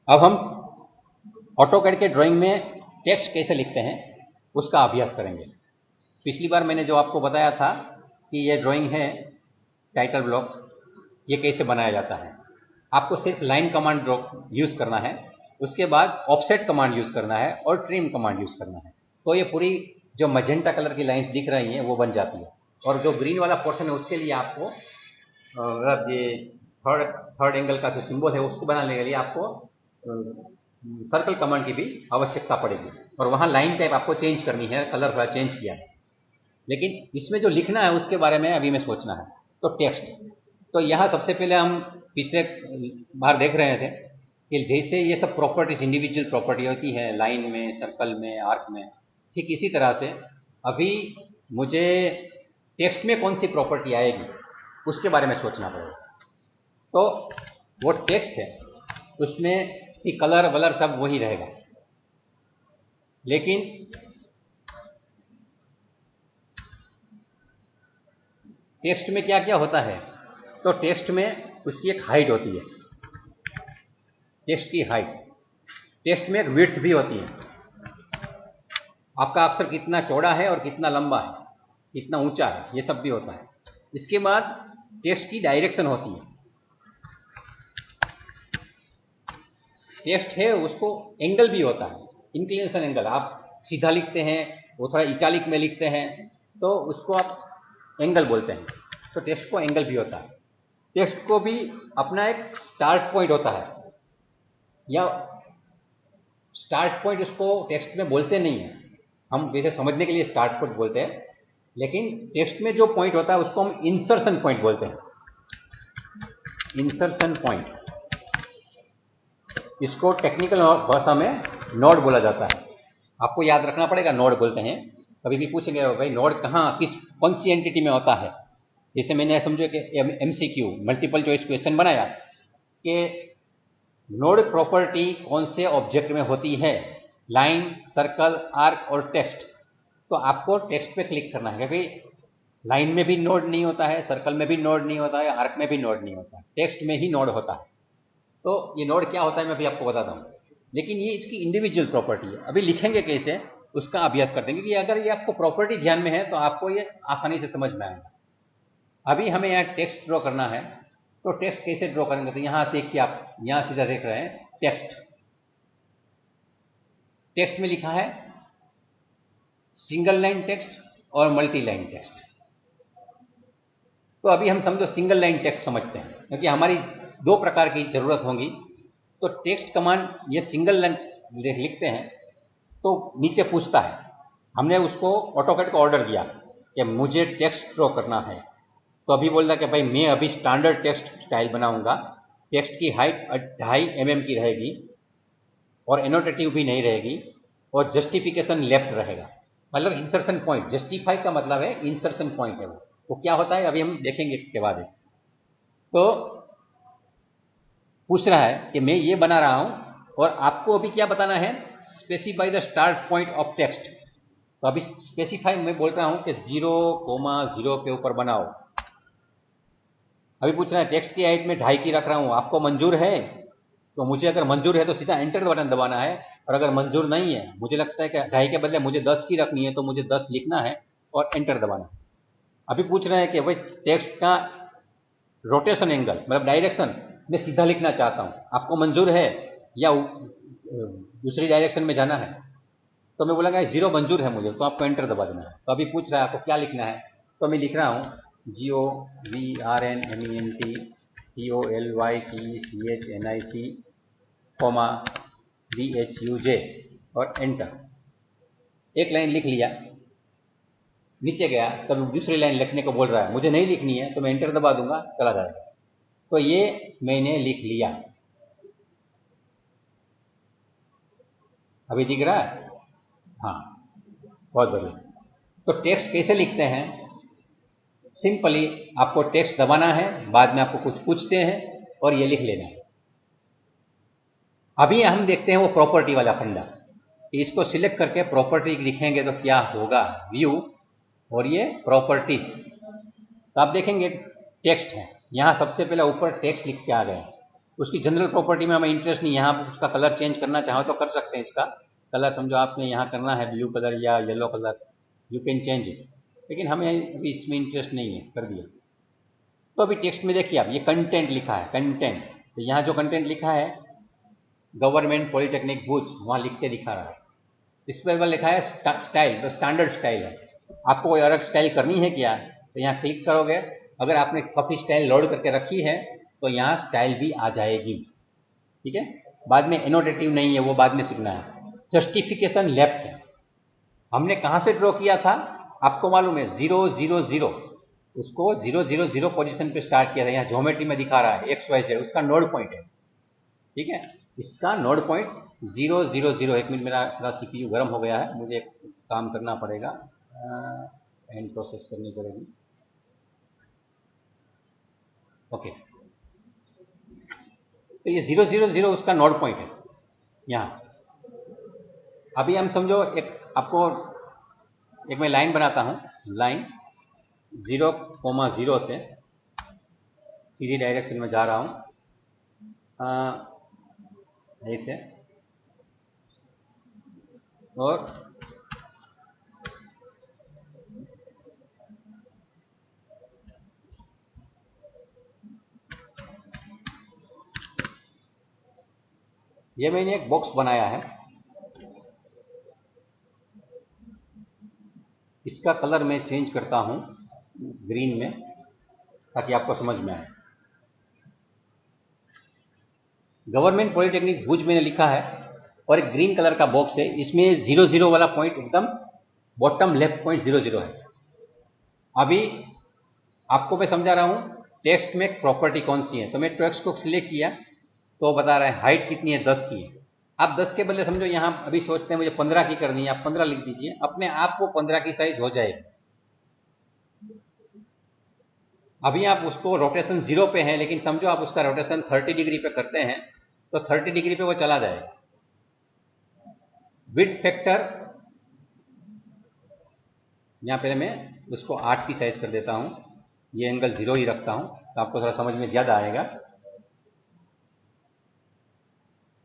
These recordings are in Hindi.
अब हम ऑटोकैड के ड्राइंग में टेक्स्ट कैसे लिखते हैं उसका अभ्यास करेंगे। पिछली बार मैंने जो आपको बताया था कि ये ड्राइंग है टाइटल ब्लॉक, ये कैसे बनाया जाता है। आपको सिर्फ लाइन कमांड यूज़ करना है, उसके बाद ऑफसेट कमांड यूज़ करना है और ट्रिम कमांड यूज़ करना है। तो ये पूरी जो मजेंटा कलर की लाइंस दिख रही हैं वो बन जाती है, और जो ग्रीन वाला पोर्शन है उसके लिए आपको मतलब ये थर्ड एंगल का जो सिंबल है उसको बनाने के लिए आपको सर्कल कमांड की भी आवश्यकता पड़ेगी, और वहाँ लाइन टाइप आपको चेंज करनी है, कलर थोड़ा चेंज किया है। लेकिन इसमें जो लिखना है उसके बारे में अभी मैं सोचना है। तो टेक्स्ट, तो यहाँ सबसे पहले हम पिछले बार देख रहे थे कि जैसे ये सब प्रॉपर्टीज इंडिविजुअल प्रॉपर्टी होती है लाइन में, सर्कल में, आर्क में, ठीक इसी तरह से अभी मुझे टेक्स्ट में कौन सी प्रॉपर्टी आएगी उसके बारे में सोचना पड़ेगा। तो वो टेक्स्ट है उसमें कलर वलर सब वही रहेगा, लेकिन टेक्स्ट में क्या क्या होता है। तो टेक्स्ट में उसकी एक हाइट होती है, टेक्स्ट की हाइट। टेक्स्ट में एक विड्थ भी होती है, आपका अक्षर कितना चौड़ा है और कितना लंबा है, कितना ऊंचा है, ये सब भी होता है। इसके बाद टेक्स्ट की डायरेक्शन होती है। टेक्स्ट है उसको एंगल भी होता है, इंक्लिनेशन एंगल। आप सीधा लिखते हैं, वो थोड़ा इटालिक में लिखते हैं तो उसको आप एंगल बोलते हैं। तो टेक्स्ट को एंगल भी होता है। टेक्स्ट को भी अपना एक स्टार्ट पॉइंट होता है, या स्टार्ट पॉइंट उसको टेक्स्ट में बोलते नहीं है, हम वैसे समझने के लिए स्टार्ट पॉइंट बोलते हैं, लेकिन टेक्स्ट में जो पॉइंट होता है उसको हम इंसर्शन पॉइंट बोलते हैं। इंसर्शन पॉइंट, इसको टेक्निकल भाषा में नोड बोला जाता है। आपको याद रखना पड़ेगा, नोड बोलते हैं। कभी भी पूछेंगे भाई नोड कहाँ, कौन सी एंटिटी में होता है। जैसे मैंने समझो कि MCQ मल्टीपल चॉइस क्वेश्चन बनाया कि नोड प्रॉपर्टी कौन से ऑब्जेक्ट में होती है, लाइन, सर्कल, आर्क और टेक्स्ट। तो आपको टेक्स्ट पे क्लिक करना है, क्योंकि लाइन में भी नोड नहीं होता है, सर्कल में भी नोड नहीं होता है, आर्क में भी नोड नहीं होता है, टेक्स्ट में ही नोड होता है। तो ये नोड क्या होता है मैं भी आपको बताता हूँ, लेकिन ये इसकी इंडिविजुअल प्रॉपर्टी है। अभी लिखेंगे कैसे उसका अभ्यास करते हैं, क्योंकि अगर ये आपको प्रॉपर्टी ध्यान में है तो आपको ये आसानी से समझ में आएगा। अभी हमें यहाँ टेक्स्ट ड्रॉ करना है, तो टेक्स्ट कैसे ड्रॉ करेंगे। तो यहाँ देखिए, आप यहाँ सीधा देख रहे हैं टेक्स्ट। टेक्स्ट में लिखा है सिंगल लाइन टेक्स्ट और मल्टी लाइन टेक्स्ट। तो अभी हम समझो सिंगल लाइन टेक्स्ट समझते हैं, क्योंकि हमारी दो प्रकार की जरूरत होगी। तो टेक्स्ट कमांड ये सिंगल लाइन लिखते हैं तो नीचे पूछता है, हमने उसको ऑटोकैड को ऑर्डर दिया कि मुझे टेक्स्ट ड्रॉ करना है। तो अभी बोल रहा कि भाई मैं अभी स्टैंडर्ड टेक्स्ट स्टाइल बनाऊंगा, टेक्स्ट की हाइट 2.5 mm की रहेगी और एनोटेटिव भी नहीं रहेगी, और जस्टिफिकेशन लेफ्ट रहेगा। मतलब इंसर्शन पॉइंट, जस्टिफाई का मतलब है इंसर्शन पॉइंट है वो क्या होता है अभी हम देखेंगे के बाद। तो पूछ रहा है कि मैं ये बना रहा हूं और आपको अभी क्या बताना है, specify the start point of text. तो अभी स्पेसिफाई मैं बोल रहा हूं कि 0,0 के ऊपर बनाओ। अभी पूछ रहा है टेक्स्ट की हाइट में 2.5 की रख रहा हूं, आपको मंजूर है। तो मुझे अगर मंजूर है तो सीधा एंटर बटन दबाना है, और अगर मंजूर नहीं है, मुझे लगता है कि 2.5 के बदले मुझे 10 की रखनी है, तो मुझे 10 लिखना है और एंटर दबाना है। अभी पूछ रहे हैं कि भाई टेक्स्ट का रोटेशन एंगल मतलब डायरेक्शन मैं सीधा लिखना चाहता हूं, आपको मंजूर है या दूसरी डायरेक्शन में जाना है। तो मैं बोला 0 मंजूर है मुझे, तो आपको एंटर दबा देना है। तो अभी पूछ रहा है आपको क्या लिखना है, तो मैं लिख रहा हूं GOVRNMENTPOLYTCHNIC, BHUJ और एंटर। एक लाइन लिख लिया, नीचे गया, तब दूसरी लाइन लिखने को बोल रहा है, मुझे नहीं लिखनी है तो मैं एंटर दबा दूंगा, चला जाएगा। तो ये मैंने लिख लिया, अभी दिख रहा है। हाँ, बहुत बढ़िया। तो टेक्स्ट कैसे लिखते हैं, सिंपली आपको टेक्स्ट दबाना है, बाद में आपको कुछ पूछते हैं और ये लिख लेना है। अभी हम देखते हैं वो प्रॉपर्टी वाला फंडा। इसको सिलेक्ट करके प्रॉपर्टी लिखेंगे तो क्या होगा, व्यू और ये प्रॉपर्टीज। तो आप देखेंगे टेक्स्ट है, यहां सबसे पहले ऊपर टेक्स्ट लिख के आ गए। उसकी जनरल प्रॉपर्टी में हमें इंटरेस्ट नहीं, यहाँ उसका कलर चेंज करना चाहो तो कर सकते हैं। इसका कलर समझो आपने यहाँ करना है ब्लू कलर या yellow colour, you can change it, लेकिन हमें अभी इसमें इंटरेस्ट नहीं है, कर दिया। तो अभी टेक्स्ट में देखिए आप, ये कंटेंट लिखा है, कंटेंट, तो यहाँ जो कंटेंट लिखा है गवर्नमेंट पॉलिटेक्निक भुज, वहाँ लिख के दिखा रहा है। इस पर लिखा है स्टाइल, तो स्टैंडर्ड स्टाइल है। आपको कोई अलग स्टाइल करनी है क्या, तो यहाँ क्लिक करोगे, अगर आपने कॉपी स्टाइल लोड करके रखी है तो यहाँ स्टाइल भी आ जाएगी, ठीक है। बाद में एनोटेटिव नहीं है, वो बाद में सीखना है। जस्टिफिकेशन लेफ्ट है, हमने कहाँ से ड्रॉ किया था आपको मालूम है, 0 0 0, उसको 0 0 0 पोजिशन पे स्टार्ट किया था। यहाँ ज्योमेट्री में दिखा रहा है XYZ, उसका नोड पॉइंट है, ठीक है। इसका नोड पॉइंट 0 0 0। एक मिनट, मेरा थोड़ा CPU गर्म हो गया है, मुझे काम करना पड़ेगा, एंड प्रोसेस करनी पड़ेगी। ओके, तो ये 0 0 0 उसका नोड पॉइंट है यहाँ। अभी हम समझो एक आपको एक मैं लाइन बनाता हूँ, लाइन 0, 0 से सीधी डायरेक्शन में जा रहा हूँ, ऐसे, और ये मैंने एक बॉक्स बनाया है, इसका कलर मैं चेंज करता हूं ग्रीन में, ताकि आपको समझ में आए। गवर्नमेंट पॉलिटेक्निक भुज मैंने लिखा है और एक ग्रीन कलर का बॉक्स है, इसमें 0 0 वाला पॉइंट एकदम बॉटम लेफ्ट पॉइंट 0 0 है। अभी आपको मैं समझा रहा हूं टेक्स्ट में प्रॉपर्टी कौन सी है, तो मैं टेक्स्ट को सिलेक्ट किया तो बता रहा है हाइट कितनी है, 10 की है। आप 10 के बदले समझो यहाँ अभी सोचते हैं मुझे 15 की करनी है, आप 15 लिख दीजिए, अपने आप वो 15 की साइज हो जाएगी। अभी आप उसको रोटेशन 0 पे है, लेकिन समझो आप उसका रोटेशन 30 डिग्री पे करते हैं तो 30 डिग्री पे वो चला जाएगा। विड्थ फैक्टर, यहाँ पहले मैं उसको 8 की साइज कर देता हूँ, ये एंगल 0 ही रखता हूँ तो आपको थोड़ा समझ में ज़्यादा आएगा।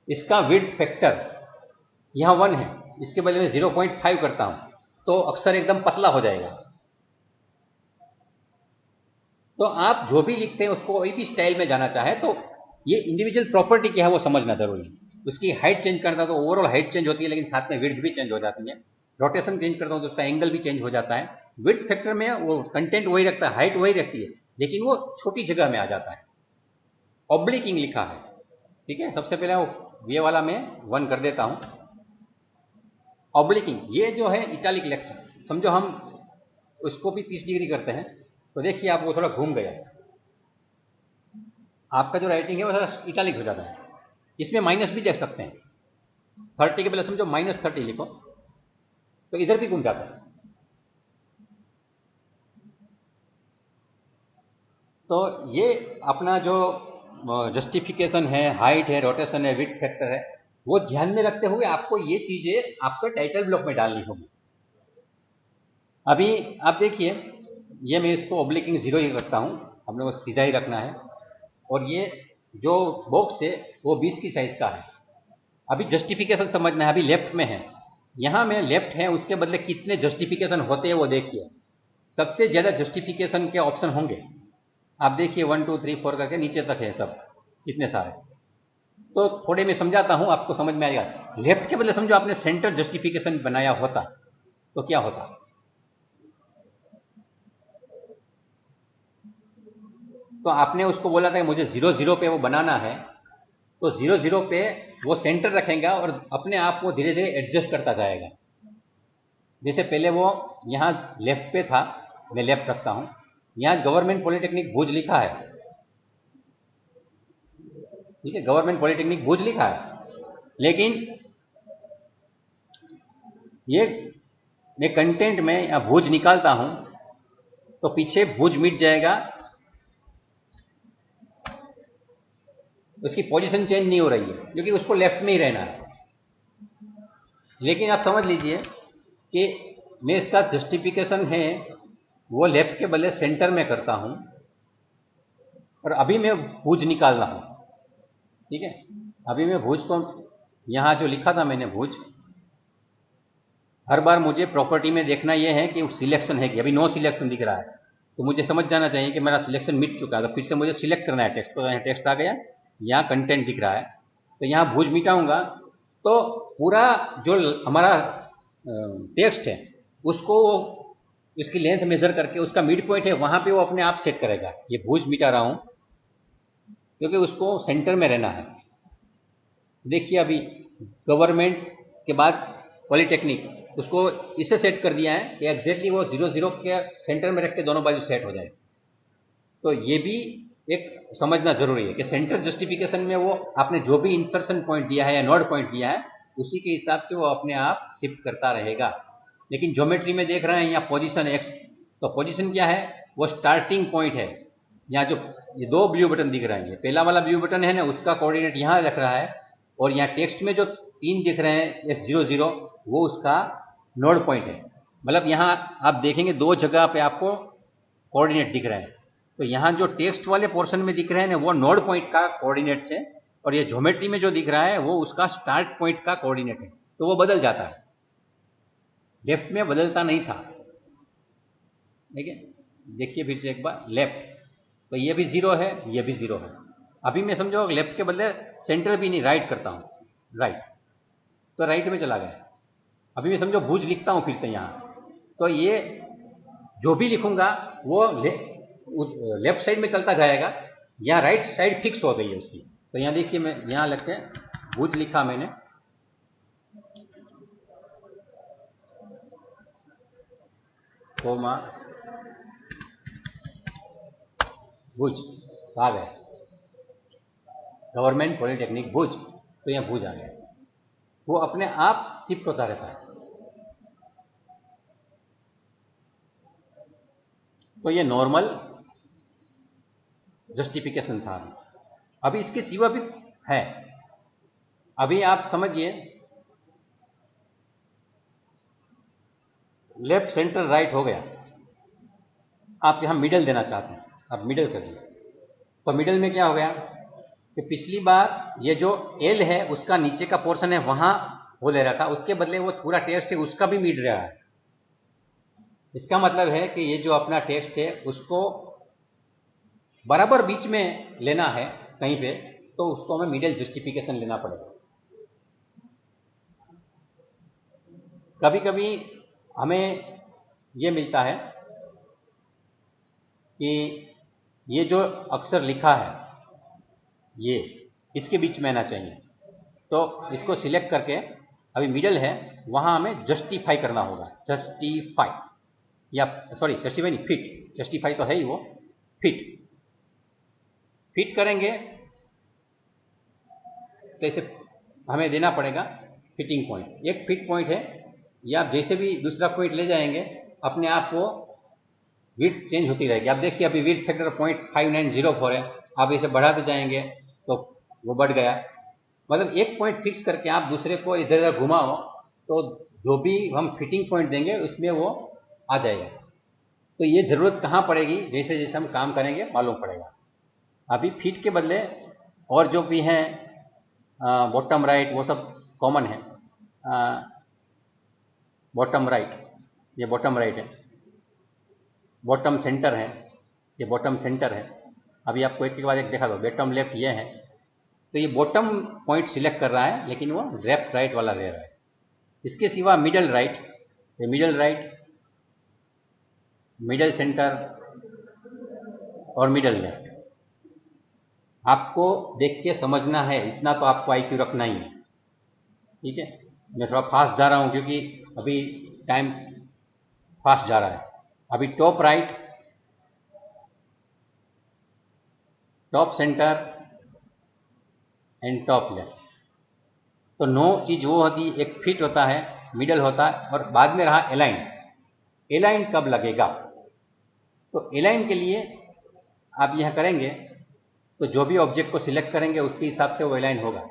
इसका विड्थ फैक्टर यहाँ 1 है, इसके बदले में 0.5 करता हूँ तो अक्सर एकदम पतला हो जाएगा। तो आप जो भी लिखते हैं उसको कोई भी स्टाइल में जाना चाहे तो ये इंडिविजुअल प्रॉपर्टी क्या है वो समझना जरूरी है। उसकी हाइट चेंज करता तो ओवरऑल हाइट चेंज होती है, लेकिन साथ में विड्थ भी चेंज हो जाती है। रोटेशन चेंज करता हूँ तो उसका एंगल भी चेंज हो जाता है। विड्थ फैक्टर में वो कंटेंट वही रखता है, हाइट वही रखती है, लेकिन वो छोटी जगह में आ जाता है। ऑब्लिकिंग लिखा है, ठीक है। सबसे पहले ये वाला मैं 1 कर देता हूं। ऑब्लिकिंग, ये जो है इटैलिक लेक्चर, समझो हम उसको भी 30 डिग्री करते हैं तो देखिए आप वो थोड़ा घूम गया, आपका जो राइटिंग है वो थोड़ा इटैलिक हो जाता है। इसमें माइनस भी देख सकते हैं, 30 के पहले समझो -30 लिखो तो इधर भी घूम जाता है। तो ये अपना जो जस्टिफिकेशन है, हाइट है, रोटेशन है, विड्थ फैक्टर है, वो ध्यान में रखते हुए आपको ये चीजें आपको टाइटल ब्लॉक में डालनी होगी। अभी आप देखिए, ये मैं इसको ऑब्लिकिंग 0 ही रखता हूं, हम लोग को सीधा ही रखना है, और ये जो बॉक्स है वो 20 की साइज का है। अभी जस्टिफिकेशन समझना है, अभी लेफ्ट में है, यहां में लेफ्ट है, उसके बदले कितने जस्टिफिकेशन होते हैं वो देखिए। सबसे ज्यादा जस्टिफिकेशन के ऑप्शन होंगे, आप देखिए 1 2 3 4 करके नीचे तक है सब, इतने सारे। तो थोड़े मैं समझाता हूं, आपको समझ में आएगा। लेफ्ट के बदले समझो आपने सेंटर जस्टिफिकेशन बनाया होता तो क्या होता। तो आपने उसको बोला था कि मुझे 0 0 पे वो बनाना है, तो 0 0 पे वो सेंटर रखेगा और अपने आप वो धीरे धीरे एडजस्ट करता जाएगा। जैसे पहले वो यहां लेफ्ट पे था, मैं लेफ्ट रखता हूं, यहां गवर्नमेंट पॉलिटेक्निक भुज लिखा है, ठीक है, गवर्नमेंट पॉलिटेक्निक भुज लिखा है, लेकिन ये मैं कंटेंट में या भुज निकालता हूं तो पीछे भुज मिट जाएगा, उसकी पोजीशन चेंज नहीं हो रही है क्योंकि उसको लेफ्ट में ही रहना है। लेकिन आप समझ लीजिए कि मैं इसका जस्टिफिकेशन है वो लेफ्ट के बदले सेंटर में करता हूं और अभी मैं भुज निकाल रहा हूं, ठीक है। अभी मैं भुज को यहाँ जो लिखा था मैंने भुज, हर बार मुझे प्रॉपर्टी में देखना यह है कि सिलेक्शन है कि अभी नो सिलेक्शन दिख रहा है, तो मुझे समझ जाना चाहिए कि मेरा सिलेक्शन मिट चुका है, तो फिर से मुझे सिलेक्ट करना है टेक्स्ट को। यहाँ टेक्स्ट आ गया, यहाँ कंटेंट दिख रहा है, तो यहाँ भुज मिटाऊंगा तो पूरा जो हमारा टेक्स्ट है उसको इसकी लेंथ मेजर करके उसका मिड पॉइंट है वहां पे वो अपने आप सेट करेगा। ये भुज मिटा रहा हूं क्योंकि उसको सेंटर में रहना है। देखिए अभी गवर्नमेंट के बाद पॉलिटेक्निक, उसको इसे सेट कर दिया है कि एग्जैक्टली वो 0 0 के सेंटर में रख के दोनों बाजू सेट हो जाए। तो ये भी एक समझना जरूरी है कि सेंटर जस्टिफिकेशन में वो आपने जो भी इंसर्शन पॉइंट दिया है या नोड पॉइंट दिया है उसी के हिसाब से वो अपने आप शिफ्ट करता रहेगा। लेकिन ज्योमेट्री में देख रहे हैं यहाँ पोजीशन x, तो पोजीशन क्या है, वो स्टार्टिंग पॉइंट है। यहाँ जो ये दो ब्लू बटन दिख रहे हैं, ये पहला वाला ब्लू बटन है ना, उसका कोऑर्डिनेट यहाँ रख रहा है, और यहाँ टेक्स्ट में जो 3 दिख रहे हैं S00 वो उसका नोड पॉइंट है। मतलब यहाँ आप देखेंगे दो जगह पे आपको कोऑर्डिनेट दिख रहे हैं, तो यहाँ जो टेक्स्ट वाले पोर्शन में दिख रहे हैं ना वो नोड पॉइंट का कोऑर्डिनेट्स है, और ये ज्योमेट्री में जो दिख रहा है वो उसका स्टार्ट पॉइंट का कोऑर्डिनेट है। तो वो बदल जाता है, लेफ्ट में बदलता नहीं था। ठीक है, देखिए फिर से एक बार लेफ्ट, तो ये भी 0 है, ये भी 0 है। अभी मैं समझो लेफ्ट के बदले सेंटर भी नहीं, राइट करता हूं, राइट, तो राइट में चला गया। अभी मैं समझो भुज लिखता हूं फिर से यहाँ, तो ये जो भी लिखूंगा वो लेफ्ट साइड में चलता जाएगा, यहाँ राइट साइड फिक्स हो गई है उसकी। तो यहाँ देखिए मैं यहाँ लिख के भुज लिखा मैंने, कोमा भुज, आ गया गवर्नमेंट पॉलिटेक्निक भुज, तो यहाँ भुज आ गया, वो अपने आप शिफ्ट होता रहता है। तो ये नॉर्मल जस्टिफिकेशन था। अभी इसके सिवा भी है। अभी आप समझिए लेफ्ट सेंटर राइट हो गया, आप यहां मिडल देना चाहते हैं, आप मिडल कर दिए, तो मिडल में क्या हो गया कि पिछली बार ये जो एल है उसका नीचे का पोर्शन है वहां वो ले रहा था, उसके बदले वो पूरा टेक्स्ट है उसका भी मिड रहा है। इसका मतलब है कि ये जो अपना टेक्स्ट है उसको बराबर बीच में लेना है कहीं पे, तो उसको हमें मिडिल जस्टिफिकेशन लेना पड़ेगा। कभी कभी हमें ये मिलता है कि ये जो अक्षर लिखा है ये इसके बीच में आना चाहिए, तो इसको सिलेक्ट करके अभी मिडल है वहां हमें जस्टिफाई करना होगा। जस्टिफाई, या सॉरी जस्टिफाई नहीं, फिट, जस्टिफाई तो है ही वो, फिट, फिट करेंगे तो इसे हमें देना पड़ेगा फिटिंग पॉइंट। एक फिट पॉइंट है, या जैसे भी दूसरा पॉइंट ले जाएंगे अपने आप वो विड्थ चेंज होती रहेगी। आप देखिए अभी विड्थ फैक्टर 0.5904 है, आप इसे बढ़ाते जाएंगे तो वो बढ़ गया। मतलब एक पॉइंट फिक्स करके आप दूसरे को इधर उधर घुमाओ तो जो भी हम फिटिंग पॉइंट देंगे उसमें वो आ जाएगा। तो ये जरूरत कहाँ पड़ेगी, जैसे जैसे हम काम करेंगे मालूम पड़ेगा। अभी फिट के बदले और जो भी हैं बॉटम राइट वो सब कॉमन है। बॉटम राइट, ये बॉटम राइट है, बॉटम सेंटर है, ये बॉटम सेंटर है। अभी आपको एक के बाद एक देखा दो, बॉटम लेफ्ट ये है, तो ये बॉटम पॉइंट सिलेक्ट कर रहा है लेकिन वो लेफ्ट राइट वाला ले रहा है। इसके सिवा मिडल राइट, ये मिडल राइट, मिडल सेंटर और मिडल लेफ्ट आपको देख के समझना है, इतना तो आपको आईक्यू रखना ही है। ठीक है, मैं थोड़ा फास्ट जा रहा हूं क्योंकि अभी टाइम फास्ट जा रहा है। अभी top right, top centre and top left. तो 9 चीज वो होती है, एक फिट होता है, मिडल होता है, और बाद में रहा अलाइन। अलाइन कब लगेगा, तो अलाइन के लिए आप यह करेंगे तो जो भी ऑब्जेक्ट को सिलेक्ट करेंगे उसके हिसाब से वो अलाइन होगा।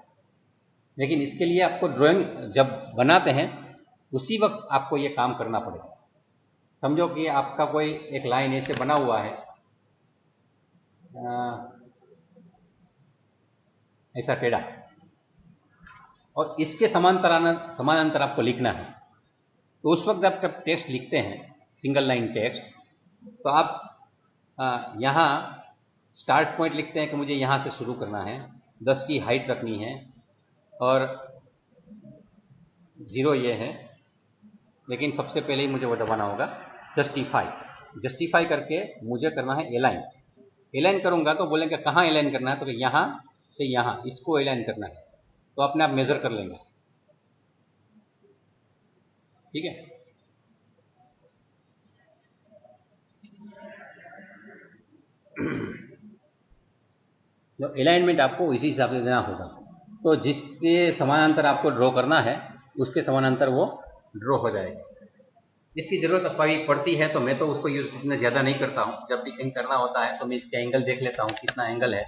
लेकिन इसके लिए आपको ड्राइंग जब बनाते हैं उसी वक्त आपको ये काम करना पड़ेगा। समझो कि आपका कोई एक लाइन ऐसे बना हुआ है, ऐसा टेढ़ा, और इसके समानांतर आपको लिखना है। तो उस वक्त जब टेक्स्ट लिखते हैं सिंगल लाइन टेक्स्ट, तो आप यहाँ स्टार्ट पॉइंट लिखते हैं कि मुझे यहाँ से शुरू करना है, 10 की हाइट रखनी है और 0 ये है, लेकिन सबसे पहले ही मुझे वो दबाना होगा जस्टिफाई करके मुझे करना है एलाइन करूँगा तो बोलेंगे कहाँ एलाइन करना है, तो यहाँ से यहाँ इसको एलाइन करना है, तो अपने आप मेज़र कर लेंगे। ठीक है, तो अलाइनमेंट आपको इसी हिसाब से देना होगा। तो जिसके समानांतर आपको ड्रॉ करना है उसके समानांतर वो ड्रॉ हो जाएगा। इसकी ज़रूरत कभी पड़ती है तो मैं तो उसको यूज़ इतना ज़्यादा नहीं करता हूँ। जब भी कहीं करना होता है तो मैं इसका एंगल देख लेता हूँ कितना एंगल है।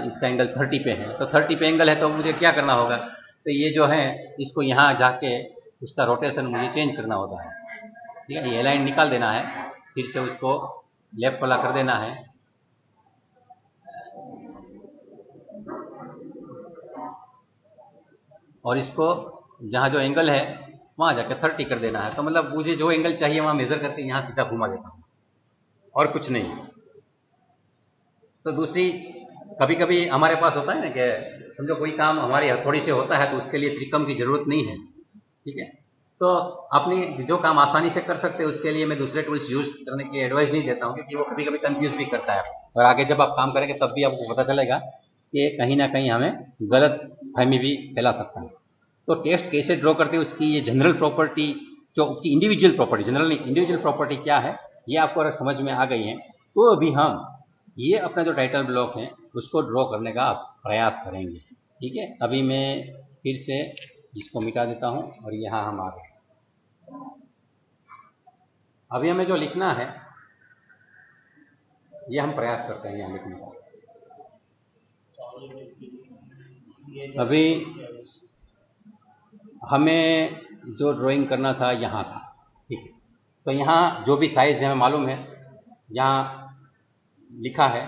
इसका एंगल 30 पे है, तो 30 पे एंगल है तो मुझे क्या करना होगा, तो ये जो है इसको यहाँ जाके उसका रोटेशन मुझे चेंज करना होता है। ठीक है, ये लाइन निकाल देना है, फिर से उसको लेफ्ट वाला कर देना है, और इसको जहाँ जो एंगल है वहाँ जाके 30 कर देना है। तो मतलब मुझे जो एंगल चाहिए वहाँ मेज़र करके यहाँ सीधा घुमा देता हूँ और कुछ नहीं। तो दूसरी, कभी कभी हमारे पास होता है ना कि समझो कोई काम हमारे हथौड़ी से होता है तो उसके लिए त्रिकम की ज़रूरत नहीं है। ठीक है, तो अपनी जो काम आसानी से कर सकते हैं उसके लिए मैं दूसरे टूल्स यूज़ करने की एडवाइस नहीं देता हूँ, क्योंकि वो कभी कभी कंफ्यूज भी करता है, और आगे जब आप काम करेंगे तब भी आपको पता चलेगा कि कहीं ना कहीं हमें गलत फहमी भी फैला सकता है। तो टेक्स्ट कैसे ड्रॉ करते हैं उसकी ये जनरल प्रॉपर्टी, जो की इंडिविजुअल प्रॉपर्टी, जनरल नहीं, इंडिविजुअल प्रॉपर्टी क्या है ये आपको अगर समझ में आ गई है तो अभी हम ये अपना जो टाइटल ब्लॉक है उसको ड्रॉ करने का प्रयास करेंगे। ठीक है, अभी मैं फिर से इसको मिटा देता हूँ और यहाँ हम आ गए। अभी हमें जो लिखना है ये हम प्रयास करते हैं यहाँ लिखने का। अभी हमें जो ड्राइंग करना था यहाँ था। ठीक है, तो यहाँ जो भी साइज़ है हमें मालूम है, यहाँ लिखा है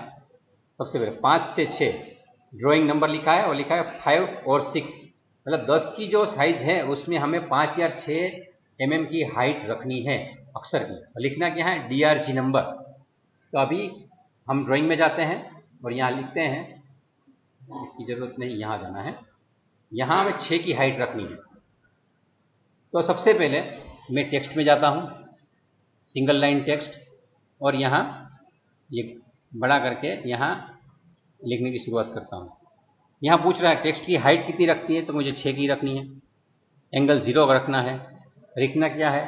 सबसे पहले 5 से 6 ड्राइंग नंबर लिखा है, और लिखा है 5 और 6, मतलब 10 की जो साइज़ है उसमें हमें 5 या 6 mm की हाइट रखनी है अक्षर की, और लिखना क्या है DRG नंबर। तो अभी हम ड्राइंग में जाते हैं और यहाँ लिखते हैं, इसकी ज़रूरत नहीं, यहाँ जाना है, यहाँ हमें 6 की हाइट रखनी है। तो सबसे पहले मैं टेक्स्ट में जाता हूँ, सिंगल लाइन टेक्स्ट, और यहाँ ये बड़ा करके यहाँ लिखने की शुरुआत करता हूँ। यहाँ पूछ रहा है टेक्स्ट की हाइट कितनी रखती है, तो मुझे 6 की रखनी है, एंगल 0 रखना है, लिखना क्या है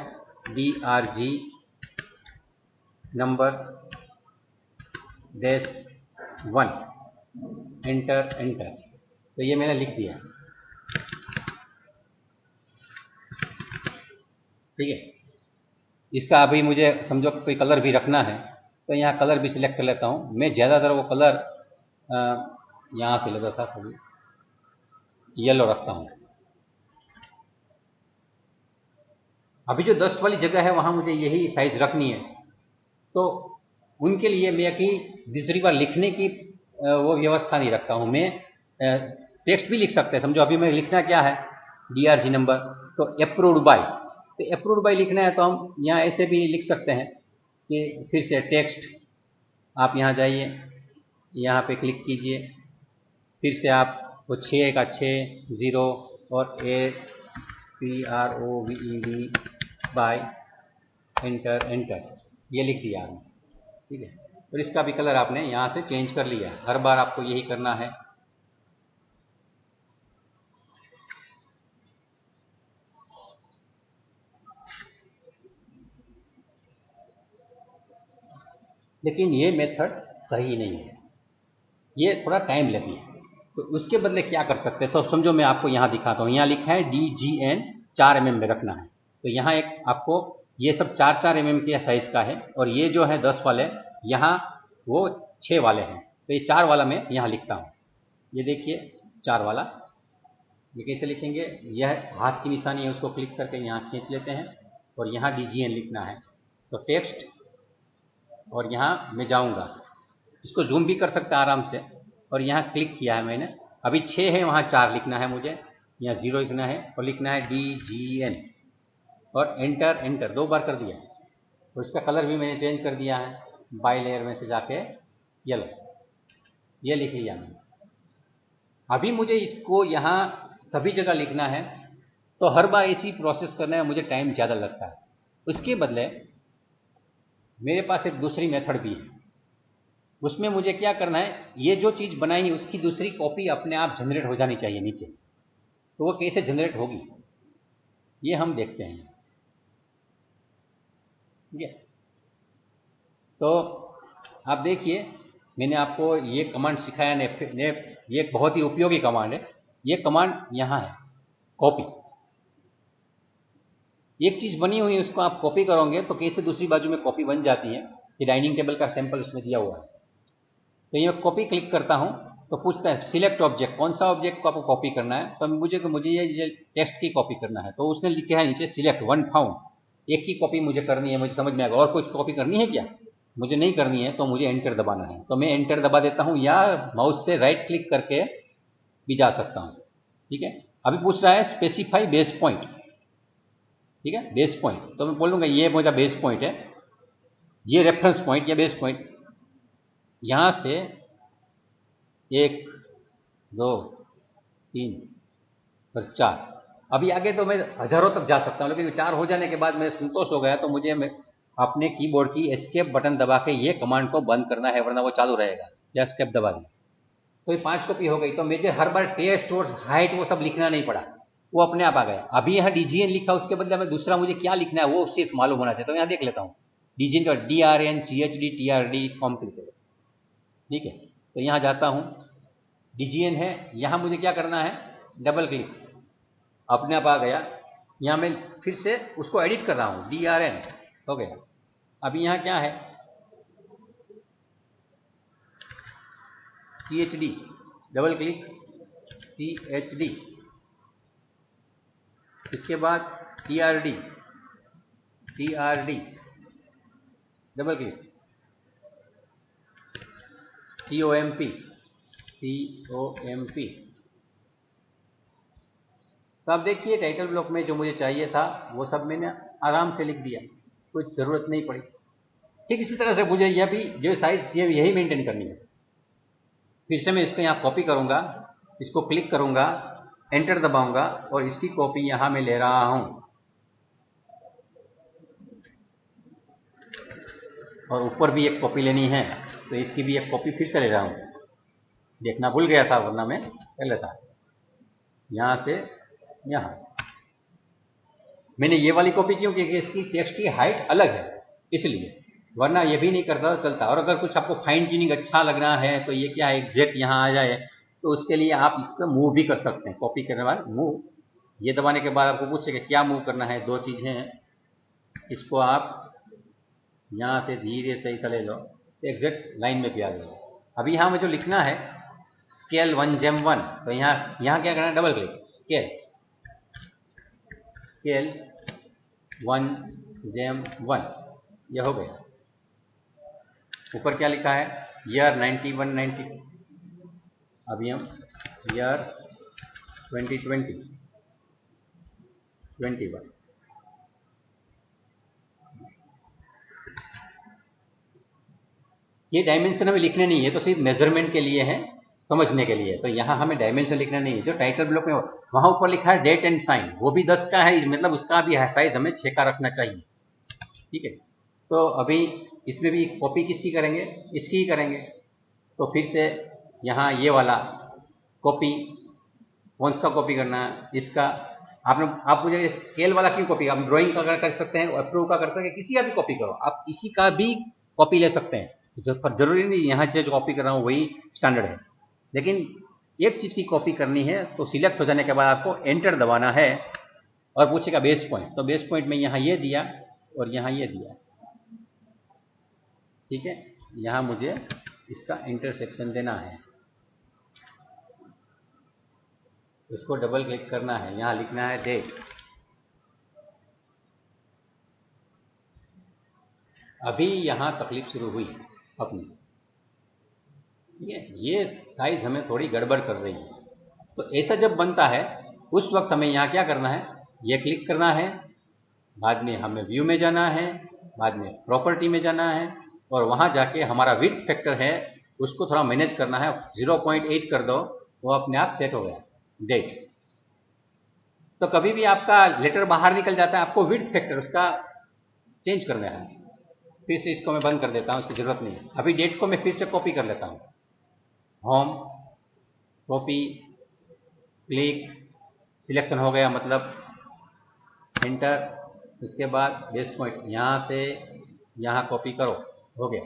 DRG नंबर -1, एंटर। तो ये मैंने लिख दिया। ठीक है, इसका अभी मुझे समझो कोई कलर भी रखना है तो यहाँ कलर भी सिलेक्ट कर लेता हूँ। मैं ज़्यादातर वो कलर यहाँ से लेता था, सभी येलो रखता हूँ। अभी जो 10 वाली जगह है वहाँ मुझे यही साइज़ रखनी है, तो उनके लिए मैं कि दूसरी बार लिखने की वो व्यवस्था नहीं रखता हूँ। मैं टेक्स्ट भी लिख सकते हैं, समझो अभी मैं लिखना क्या है DRG नंबर, तो अप्रूव्ड बाय, तो अप्रूव्ड बाय लिखना है तो हम यहाँ ऐसे भी लिख सकते हैं कि फिर से टेक्स्ट, आप यहाँ जाइए, यहाँ पे क्लिक कीजिए, फिर से आप वो 6 का 6 0 और APROVED बाय, एंटर, ये लिख दिया आपने। ठीक है, और इसका भी कलर आपने यहाँ से चेंज कर लिया। हर बार आपको यही करना है। लेकिन ये मेथड सही नहीं है, ये थोड़ा टाइम लगी है, तो उसके बदले क्या कर सकते हैं, तो समझो मैं आपको यहाँ दिखाता हूँ। यहाँ लिखा है DGN 4 mm में रखना है, तो यहाँ एक आपको ये सब 4 mm के साइज़ का है, और ये जो है 10 वाले यहाँ वो 6 वाले हैं, तो ये 4 वाला मैं यहाँ लिखता हूँ। ये देखिए 4 वाला, ये कैसे लिखेंगे, यह हाथ की निशानी है, उसको क्लिक करके यहाँ खींच लेते हैं और यहाँ DGN लिखना है। तो टेक्स्ट, और यहाँ मैं जाऊँगा, इसको जूम भी कर सकते हैं आराम से, और यहाँ क्लिक किया है मैंने। अभी 6 है, वहाँ 4 लिखना है मुझे, यहाँ 0 लिखना है और लिखना है DGN और एंटर। एंटर 2 बार कर दिया और इसका कलर भी मैंने चेंज कर दिया है, बाय लेयर में से जाके येलो, ये लिख लिया मैंने। अभी मुझे इसको यहाँ सभी जगह लिखना है, तो हर बार इसी प्रोसेस करने में मुझे टाइम ज़्यादा लगता है। उसके बदले मेरे पास एक दूसरी मेथड भी है। उसमें मुझे क्या करना है, ये जो चीज़ बनाई है उसकी दूसरी कॉपी अपने आप जनरेट हो जानी चाहिए नीचे। तो वो कैसे जनरेट होगी ये हम देखते हैं। ठीक है, तो आप देखिए मैंने आपको ये कमांड सिखाया ने, ये एक बहुत ही उपयोगी कमांड है। ये कमांड यहाँ है, कॉपी। एक चीज़ बनी हुई है उसको आप कॉपी करोगे तो कैसे दूसरी बाजू में कॉपी बन जाती है। ये डाइनिंग टेबल का सैंपल उसमें दिया हुआ है। तो ये कॉपी क्लिक करता हूँ तो पूछता है सिलेक्ट ऑब्जेक्ट, कौन सा ऑब्जेक्ट को आपको कॉपी करना है। तो मुझे ये टेक्स्ट की कॉपी करना है, तो उसने लिखा है नीचे सिलेक्ट वन फाउंड, एक की कॉपी मुझे करनी है। मुझे समझ में आएगा। और कुछ कॉपी करनी है क्या, मुझे नहीं करनी है, तो मुझे एंटर दबाना है। तो मैं एंटर दबा देता हूँ या माउस से राइट क्लिक करके भी जा सकता हूँ। ठीक है, अभी पूछ रहा है स्पेसिफाई बेस पॉइंट। ठीक है, बेस पॉइंट, तो मैं बोलूँगा ये मेरा बेस पॉइंट है, ये रेफरेंस पॉइंट या बेस पॉइंट। यहाँ से 1 2 3 और 4, अभी आगे तो मैं हजारों तक जा सकता हूँ, लेकिन 4 हो जाने के बाद मैं संतोष हो गया। तो मुझे अपने कीबोर्ड की एस्केप बटन दबा के ये कमांड को बंद करना है, वरना वो चालू रहेगा। या एस्केप दबा दिया तो ये 5 कॉपी हो गई। तो मुझे हर बार टेस्ट और हाइट वो सब लिखना नहीं पड़ा, वो अपने आप आ गया। अभी यहाँ DGN लिखा, उसके बदले में दूसरा मुझे क्या लिखना है वो सिर्फ मालूम होना चाहिए। तो यहाँ देख लेता हूँ DGN का DRNCHD फॉर्म क्लिक करो। ठीक है, तो यहाँ जाता हूँ, DGN है, यहाँ मुझे क्या करना है, डबल क्लिक, अपने आप आ गया। यहाँ मैं फिर से उसको एडिट कर रहा हूँ, DRN हो गया। अभी यहाँ क्या है, CHD, डबल क्लिक, CHD, इसके बाद TRD, डबल क्लिक, COMP। तो आप देखिए टाइटल ब्लॉक में जो मुझे चाहिए था वो सब मैंने आराम से लिख दिया, कुछ ज़रूरत नहीं पड़ी। ठीक इसी तरह से मुझे यह भी जो साइज यही मेंटेन करनी है। फिर से मैं इसको यहाँ कॉपी करूँगा, इसको क्लिक करूँगा, एंटर दबाऊँगा और इसकी कॉपी यहाँ मैं ले रहा हूँ। और ऊपर भी एक कॉपी लेनी है, तो इसकी भी एक कॉपी फिर से ले रहा हूँ। देखना भूल गया था, वरना मैं कर लेता। यहाँ से यहाँ मैंने ये वाली कॉपी क्यों, क्योंकि इसकी टेक्स्ट की हाइट अलग है इसलिए, वरना ये भी नहीं करता तो चलता। और अगर कुछ आपको फाइन ट्यूनिंग अच्छा लग रहा है तो ये क्या है, एग्जैक्ट यहाँ आ जाए, तो उसके लिए आप इसको मूव भी कर सकते हैं। कॉपी करने वाले मूव, ये दबाने के बाद आपको पूछेगा क्या मूव करना है। 2 चीज़ें हैं, इसको आप यहाँ से धीरे से ऐसा ले लो, एग्जैक्ट लाइन में भी आ जाएगा। अभी यहाँ में जो लिखना है स्केल 1 जेम 1, तो यहाँ क्या करना है, डबल क्लिक, स्केल 1 जेम 1, यह हो गया। ऊपर क्या लिखा है, ईयर 91 92, अभी हम ईयर 2020 21। ये डायमेंशन हमें लिखने नहीं है, तो सिर्फ मेजरमेंट के लिए है, समझने के लिए। तो यहाँ हमें डायमेंशन लिखना नहीं है। जो टाइटल ब्लॉक में वहाँ ऊपर लिखा है डेट एंड साइन, वो भी 10 का है, मतलब उसका भी साइज हमें 6 का रखना चाहिए। ठीक है, तो अभी इसमें भी कॉपी किसकी करेंगे, इसकी ही करेंगे। तो फिर से यहाँ ये वाला कॉपी, कौन सा कॉपी करना है, इसका। आप मुझे स्केल वाला क्यों कॉपी, आप ड्राइंग का कर सकते हैं, अप्रूव का कर सकते हैं, किसी का भी कॉपी करो, आप किसी का भी कॉपी ले सकते हैं। जरूरी नहीं यहाँ से जो कॉपी कर रहा हूँ वही स्टैंडर्ड है, लेकिन एक चीज़ की कॉपी करनी है तो सिलेक्ट हो जाने के बाद आपको एंटर दबाना है और पूछेगा बेस पॉइंट। तो बेस पॉइंट में यहाँ ये दिया और यहाँ ये दिया। ठीक है, यहाँ मुझे इसका इंटरसेक्शन देना है, इसको डबल क्लिक करना है, यहाँ लिखना है डेट। अभी यहाँ तकलीफ शुरू हुई अपनी, ठीक है, ये साइज हमें थोड़ी गड़बड़ कर रही है। तो ऐसा जब बनता है उस वक्त हमें यहाँ क्या करना है, ये क्लिक करना है, बाद में हमें व्यू में जाना है, बाद में प्रॉपर्टी में जाना है, और वहाँ जाके हमारा विड्थ फैक्टर है उसको थोड़ा मैनेज करना है, 0.8 कर दो, वो अपने आप सेट हो गया डेट। तो कभी भी आपका लेटर बाहर निकल जाता है, आपको विड्थ फैक्टर उसका चेंज करना है। फिर से इसको मैं बंद कर देता हूँ, इसकी जरूरत नहीं है। अभी डेट को मैं फिर से कॉपी कर लेता हूँ, होम, कॉपी, क्लिक, सिलेक्शन हो गया, मतलब एंटर, उसके बाद बेस पॉइंट यहाँ से यहाँ कॉपी करो, हो गया।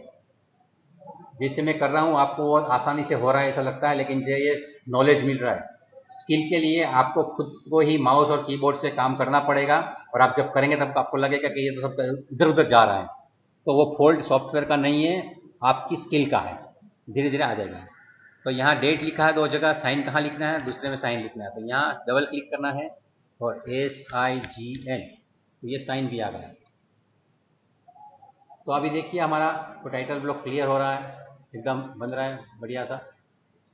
जैसे मैं कर रहा हूँ आपको बहुत आसानी से हो रहा है ऐसा लगता है, लेकिन ये नॉलेज मिल रहा है। स्किल के लिए आपको खुद को ही माउस और कीबोर्ड से काम करना पड़ेगा, और आप जब करेंगे तब आपको लगेगा कि ये तो सब इधर उधर जा रहा है। तो वो फॉल्ट सॉफ्टवेयर का नहीं है, आपकी स्किल का है, धीरे धीरे आ जाएगा। तो यहाँ डेट लिखा है 2 जगह, साइन कहाँ लिखना है, दूसरे में साइन लिखना है, तो यहाँ डबल क्लिक करना है और SIGN, तो ये साइन भी आ गया। तो अभी देखिए हमारा तो टाइटल ब्लॉक क्लियर हो रहा है, एकदम बन रहा है बढ़िया सा।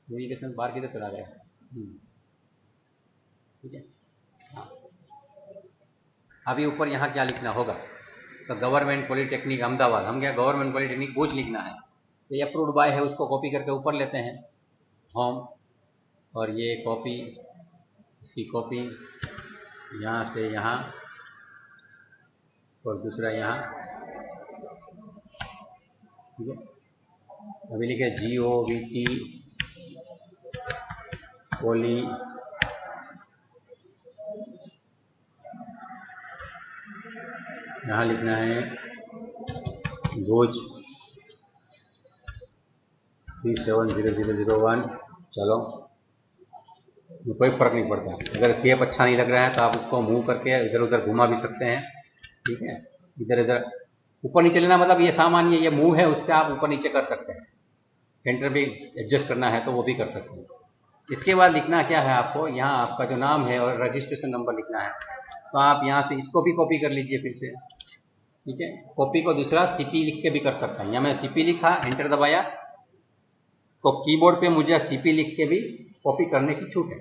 नेविगेशन बार किधर चला गया, ठीक है। हाँ, अभी ऊपर यहाँ क्या लिखना होगा, तो गवर्नमेंट पॉलिटेक्निक अहमदाबाद, हम क्या गवर्नमेंट पॉलिटेक्निक भुज लिखना है, तो ये अप्रूव्ड बाय है, उसको कॉपी करके ऊपर लेते हैं, होम, और ये कॉपी, इसकी कॉपी यहाँ से यहाँ, और दूसरा यहाँ, ठीक है। अभी लिखे GOVT पोली, यहाँ लिखना है भुज 370001। चलो, कोई फर्क नहीं पड़ता, अगर टेप अच्छा नहीं लग रहा है तो आप उसको मूव करके इधर उधर घुमा भी सकते हैं, ठीक है। इधर इधर ऊपर नीचे लेना, मतलब ये सामान्य ये मूव है, उससे आप ऊपर नीचे कर सकते हैं। सेंटर भी एडजस्ट करना है तो वो भी कर सकते हैं। इसके बाद लिखना क्या है आपको, यहाँ आपका जो नाम है और रजिस्ट्रेशन नंबर लिखना है, तो आप यहाँ से इसको भी कॉपी कर लीजिए फिर से, ठीक है। कॉपी को दूसरा CP लिख के भी कर सकता है, यहाँ मैं CP लिखा, एंटर दबाया, तो कीबोर्ड पे मुझे CP लिख के भी कॉपी करने की छूट है।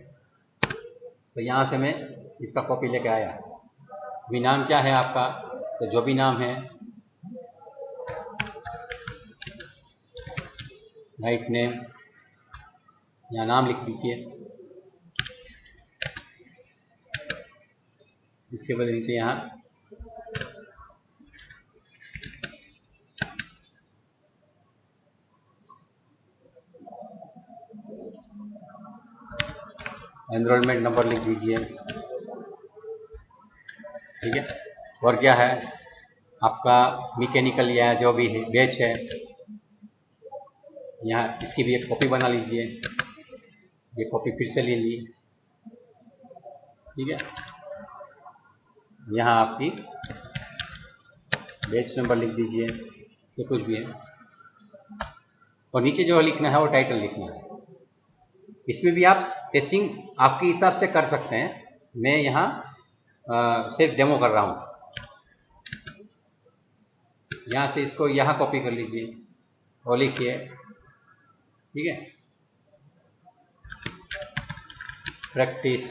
तो यहाँ से मैं इसका कॉपी लेके आया। अभी नाम क्या है आपका, तो जो भी नाम है, राइट नेम, यहाँ नाम लिख दीजिए, इसके बाद नीचे यहाँ एनरोलमेंट नंबर लिख दीजिए, ठीक है। और क्या है आपका मैकेनिकल या जो भी है बैच है, यहाँ इसकी भी एक कॉपी बना लीजिए, ये कॉपी फिर से ले ली, ठीक है। यहाँ आपकी बैच नंबर लिख दीजिए, तो कुछ भी है, और नीचे जो लिखना है वो टाइटल लिखना है। इसमें भी आप स्पेसिंग आपके हिसाब से कर सकते हैं, मैं यहाँ सिर्फ डेमो कर रहा हूँ। यहाँ से इसको यहाँ कॉपी कर लीजिए और लिखिए, ठीक है, प्रैक्टिस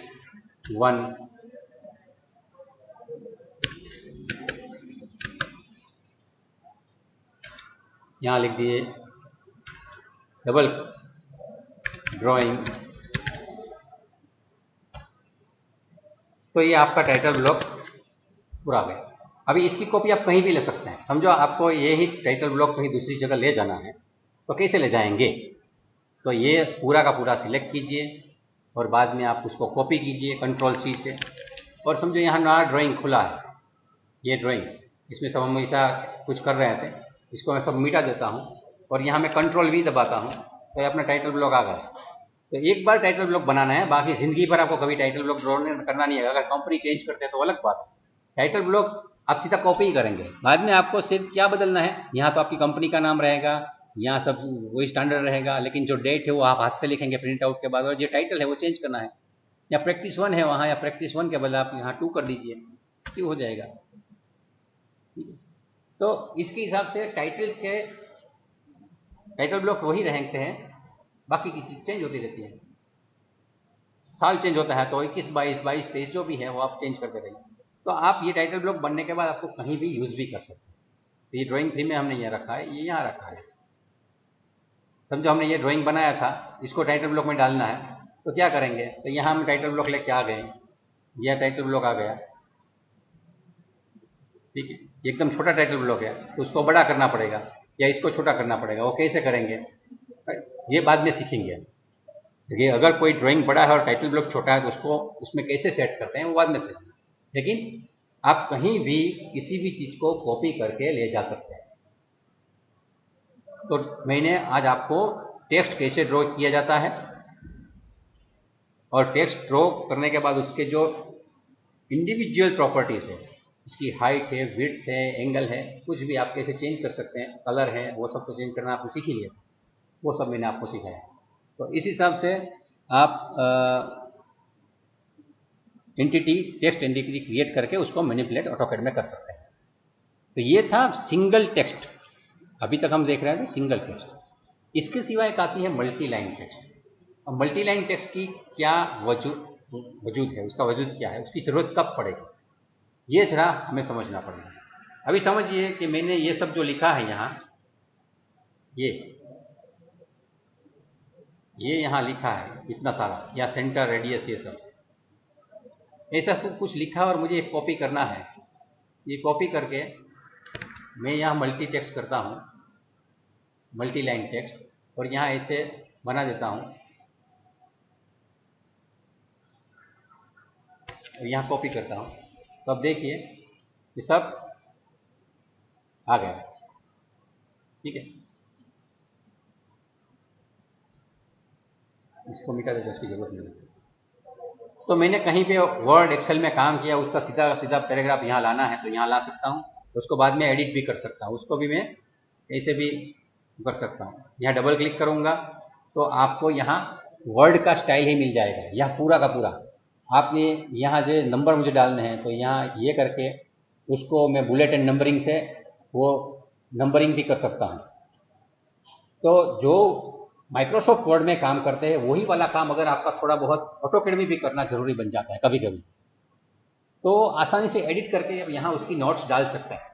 1, यहाँ लिख दिए डबल ड्राइंग। तो ये आपका टाइटल ब्लॉक पूरा हो गया। अभी इसकी कॉपी आप कहीं भी ले सकते हैं, समझो आपको ये ही टाइटल ब्लॉक कहीं दूसरी जगह ले जाना है, तो कैसे ले जाएंगे, तो ये पूरा का पूरा सिलेक्ट कीजिए और बाद में आप उसको कॉपी कीजिए Ctrl+C से, और समझो यहाँ नया ड्राइंग खुला है, ये ड्राइंग, इसमें सब हम ऐसा कुछ कर रहे थे, इसको मैं सब मिटा देता हूँ और यहाँ मैं Ctrl+V दबाता हूँ, तो ये अपना टाइटल ब्लॉक आ गया। तो एक बार टाइटल ब्लॉक बनाना है, बाकी जिंदगी भर आपको कभी टाइटल ब्लॉक ड्रॉ करना नहीं है। अगर कंपनी चेंज करते हैं तो अलग बात है, टाइटल ब्लॉक आप सीधा कॉपी ही करेंगे। बाद में आपको सिर्फ क्या बदलना है, यहाँ तो आपकी कंपनी का नाम रहेगा, यहाँ सब वही स्टैंडर्ड रहेगा, लेकिन जो डेट है वो आप हाथ से लिखेंगे प्रिंट आउट के बाद, और जो टाइटल है वो चेंज करना है, या प्रैक्टिस 1 है वहाँ, या प्रैक्टिस 1 के बदले आप यहाँ 2 कर दीजिए, क्यों हो जाएगा। तो इसके हिसाब से टाइटल ब्लॉक वही रहते हैं, बाकी की चीज़ चेंज होती रहती है। साल चेंज होता है तो 21, 22, 22, 23 जो भी है वो आप चेंज करते रहिए। तो आप ये टाइटल ब्लॉक बनने के बाद आपको कहीं भी यूज़ भी कर सकते हैं। तो ये ड्राइंग 3 में हमने ये रखा है, ये यहाँ रखा है। समझो हमने ये ड्राइंग बनाया था, इसको टाइटल ब्लॉक में डालना है, तो क्या करेंगे? तो यहाँ हम टाइटल ब्लॉक लेके आ गए, यह टाइटल ब्लॉक आ गया, ठीक है। एकदम छोटा टाइटल ब्लॉक है तो उसको बड़ा करना पड़ेगा या इसको छोटा करना पड़ेगा। वो कैसे करेंगे ये बाद में सीखेंगे। देखिए, अगर कोई ड्राइंग बड़ा है और टाइटल ब्लॉक छोटा है तो उसको उसमें कैसे सेट करते हैं वो बाद में सीखेंगे। लेकिन आप कहीं भी किसी भी चीज़ को कॉपी करके ले जा सकते हैं। तो मैंने आज आपको टेक्स्ट कैसे ड्रॉ किया जाता है और टेक्स्ट ड्रॉ करने के बाद उसके जो इंडिविजुअल प्रॉपर्टीज़ है, इसकी हाइट है, विड्थ है, एंगल है, कुछ भी आप कैसे चेंज कर सकते हैं, कलर है, वो सब तो चेंज करना आपने सीख ही लिया, वो सब मैंने आपको सिखाया। तो इस हिसाब से आप एंटिटी, टेक्स्ट एंटिटी क्रिएट करके उसको मैनिपुलेट ऑटोकैड में कर सकते हैं। तो ये था सिंगल टेक्स्ट, अभी तक हम देख रहे हैं सिंगल टेक्स्ट। इसके सिवा एक आती है मल्टी लाइन टेक्स्ट। अब मल्टी लाइन टेक्स्ट की क्या वजूद है, उसका वजूद क्या है, उसकी ज़रूरत कब पड़ेगी, ये जरा हमें समझना पड़ेगा। अभी समझिए कि मैंने ये सब जो लिखा है यहाँ, ये यहाँ लिखा है इतना सारा, या सेंटर, रेडियस, ये सब ऐसा सब कुछ लिखा और मुझे कॉपी करना है। ये कॉपी करके मैं यहाँ मल्टी टेक्स्ट करता हूँ, मल्टी लाइन टेक्स्ट, और यहाँ ऐसे बना देता हूँ और यहाँ कॉपी करता हूँ। तो अब देखिए ये सब आ गया, ठीक है। इसको मिटा देते, इसकी जरूरत नहीं है। तो मैंने कहीं पे वर्ड एक्सेल में काम किया, उसका सीधा सीधा पैराग्राफ यहाँ लाना है तो यहाँ ला सकता हूँ, उसको बाद में एडिट भी कर सकता हूँ, उसको भी मैं ऐसे भी कर सकता हूँ। यहाँ डबल क्लिक करूँगा तो आपको यहाँ वर्ड का स्टाइल ही मिल जाएगा, यह पूरा का पूरा। आपने यहाँ जो नंबर मुझे डालने हैं तो यहाँ ये करके उसको मैं बुलेट एंड नंबरिंग से वो नंबरिंग भी कर सकता हूँ। तो जो माइक्रोसॉफ्ट वर्ड में काम करते हैं वही वाला काम अगर आपका थोड़ा बहुत ऑटोकैड में भी करना जरूरी बन जाता है कभी कभी, तो आसानी से एडिट करके अब यहाँ उसकी नोट्स डाल सकते हैं।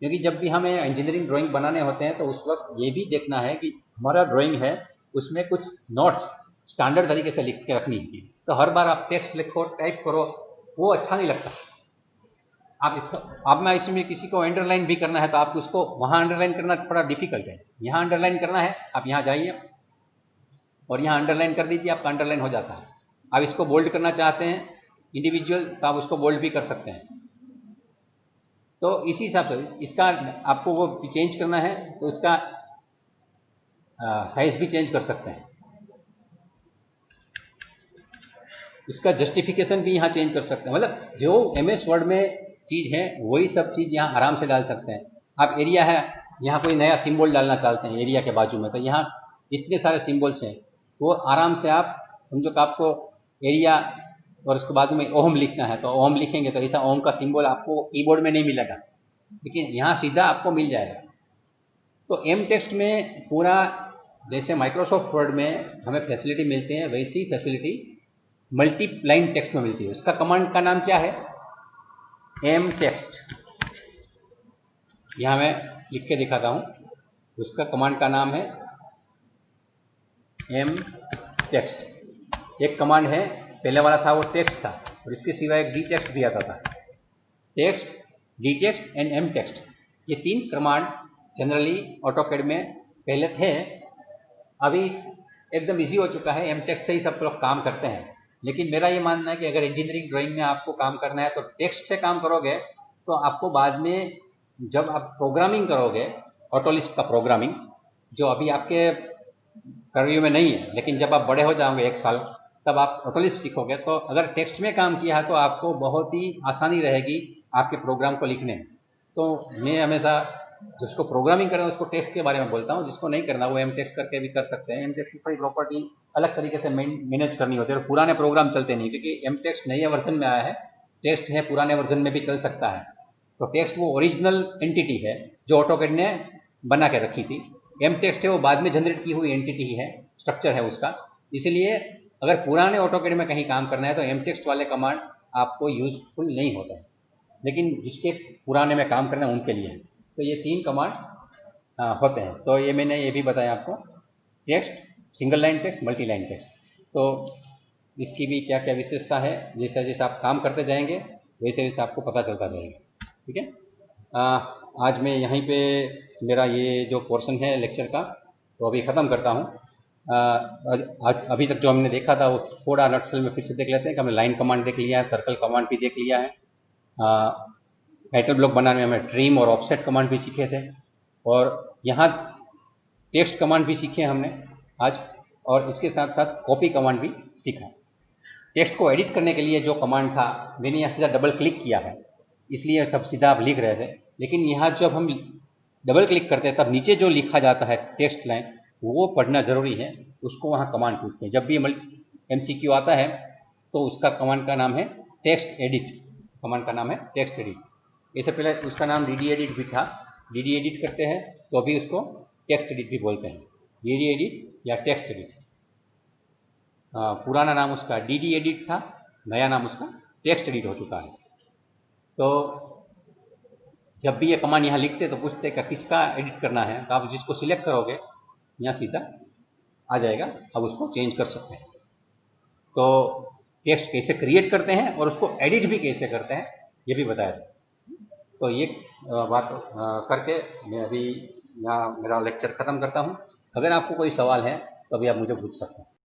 क्योंकि जब भी हमें इंजीनियरिंग ड्राइंग बनाने होते हैं तो उस वक्त ये भी देखना है कि हमारा ड्राइंग है उसमें कुछ नोट्स स्टैंडर्ड तरीके से लिख के रखनी है। तो हर बार आप टेक्स्ट लिखो, टाइप करो, वो अच्छा नहीं लगता। आप में इसमें किसी को अंडरलाइन भी करना है तो आपको उसको वहाँ अंडरलाइन करना थोड़ा डिफिकल्ट है। यहाँ अंडरलाइन करना है, आप यहाँ जाइए और यहाँ अंडरलाइन कर दीजिए, आपका अंडरलाइन हो जाता है। आप इसको बोल्ड करना चाहते हैं इंडिविजुअल तो आप उसको बोल्ड भी कर सकते हैं। तो इसी हिसाब से इसका आपको वो चेंज करना है तो इसका साइज भी चेंज कर सकते हैं, इसका जस्टिफिकेशन भी यहाँ चेंज कर सकते हैं। मतलब जो MS वर्ड में चीज़ है वही सब चीज़ यहाँ आराम से डाल सकते हैं। आप एरिया है, यहाँ कोई नया सिंबल डालना चाहते हैं एरिया के बाजू में, तो यहाँ इतने सारे सिंबल्स हैं, वो आराम से आप समझो कि आपको एरिया और उसके बाद में ओम लिखना है तो ओम लिखेंगे तो ऐसा ओम का सिंबल आपको कीबोर्ड में नहीं मिलेगा, लेकिन यहाँ सीधा आपको मिल जाएगा। तो एम टेक्स्ट में पूरा जैसे माइक्रोसॉफ्ट वर्ड में हमें फैसिलिटी मिलती है वैसी फैसिलिटी मल्टीलाइन टेक्स्ट में मिलती है। उसका कमांड का नाम क्या है? M text. यहाँ मैं लिख के दिखाता हूँ, उसका कमांड का नाम है एम टेक्स्ट। एक कमांड है, पहले वाला था वो टेक्स्ट था और इसके सिवा एक डी टेक्स्ट भी आता था। Text, D text and M text, ये 3 कमांड जनरली ऑटोकैड में पहले थे, अभी एकदम इजी हो चुका है, एम टेक्स्ट से ही सब लोग काम करते हैं। लेकिन मेरा ये मानना है कि अगर इंजीनियरिंग ड्राइंग में आपको काम करना है तो टेक्स्ट से काम करोगे तो आपको बाद में जब आप प्रोग्रामिंग करोगे, ऑटोलिस्प का प्रोग्रामिंग जो अभी आपके करव्यू में नहीं है, लेकिन जब आप बड़े हो जाओगे 1 साल तब आप ऑटोलिस्प सीखोगे, तो अगर टेक्स्ट में काम किया है तो आपको बहुत ही आसानी रहेगी आपके प्रोग्राम को लिखने में। तो मैं हमेशा जिसको प्रोग्रामिंग करना है उसको टेक्स्ट के बारे में बोलता हूँ, जिसको नहीं करना वो एम टेक्स्ट करके भी कर सकते हैं। एम टेक्स्ट की कोई प्रॉपर्टी अलग तरीके से मैनेज करनी होती है और पुराने प्रोग्राम चलते नहीं, क्योंकि एम टेक्स्ट नए वर्जन में आया है, टेक्स्ट है पुराने वर्जन में भी चल सकता है। तो टेक्स्ट वो ओरिजिनल एंटिटी है जो ऑटोकैड ने बना के रखी थी, एम टेक्स्ट है वो बाद में जनरेट की हुई एंटिटी है स्ट्रक्चर है उसका। इसलिए अगर पुराने ऑटोकैड में कहीं काम करना है तो एम टेक्स्ट वाले कमांड आपको यूजफुल नहीं होता है, लेकिन जिसके पुराने में काम करना है उनके लिए है। तो ये 3 कमांड होते हैं। तो ये मैंने ये भी बताया आपको, text, single line text, multi line text. तो इसकी भी क्या क्या विशेषता है, जैसे जैसे आप काम करते जाएंगे वैसे वैसे आपको पता चलता जाएगा। ठीक है, आज मैं यहीं पे मेरा ये जो पोर्शन है लेक्चर का तो अभी ख़त्म करता हूँ। अभी तक जो हमने देखा था वो थोड़ा नटशेल में फिर से देख लेते हैं कि हमने लाइन कमांड देख लिया है, सर्कल कमांड भी देख लिया है, टाइटल ब्लॉक बनाने में हमें ट्रिम और ऑफसेट कमांड भी सीखे थे, और यहाँ टेक्स्ट कमांड भी सीखे हमने आज, और इसके साथ साथ कॉपी कमांड भी सीखा। टेक्स्ट को एडिट करने के लिए जो कमांड था मैंने यहाँ सीधा डबल क्लिक किया है, इसलिए सब सीधा आप लिख रहे थे, लेकिन यहाँ जब हम डबल क्लिक करते हैं तब नीचे जो लिखा जाता है टेक्स्ट लाइन वो पढ़ना ज़रूरी है, उसको वहाँ कमांड पूछते हैं। जब भी MCQ आता है तो उसका कमांड का नाम है टेक्स्ट एडिट, कमांड का नाम है टेक्स्ट एडिट। इससे पहले उसका नाम DD एडिट भी था, DD एडिट करते हैं तो अभी उसको टेक्स्ट एडिट भी बोलते हैं, DD एडिट या टेक्स्ट एडिट। पुराना नाम उसका DD एडिट था, नया नाम उसका टेक्स्ट एडिट हो चुका है। तो जब भी ये कमांड यहाँ लिखते हैं तो पूछते हैं कि किसका एडिट करना है, तो आप जिसको सिलेक्ट करोगे यहाँ सीधा आ जाएगा, अब उसको चेंज कर सकते हैं। तो टेक्स्ट कैसे क्रिएट करते हैं और उसको एडिट भी कैसे करते हैं ये भी बताया था। तो ये बात करके मैं अभी यहाँ मेरा लेक्चर ख़त्म करता हूँ। अगर आपको कोई सवाल है तो अभी आप मुझे पूछ सकते हैं।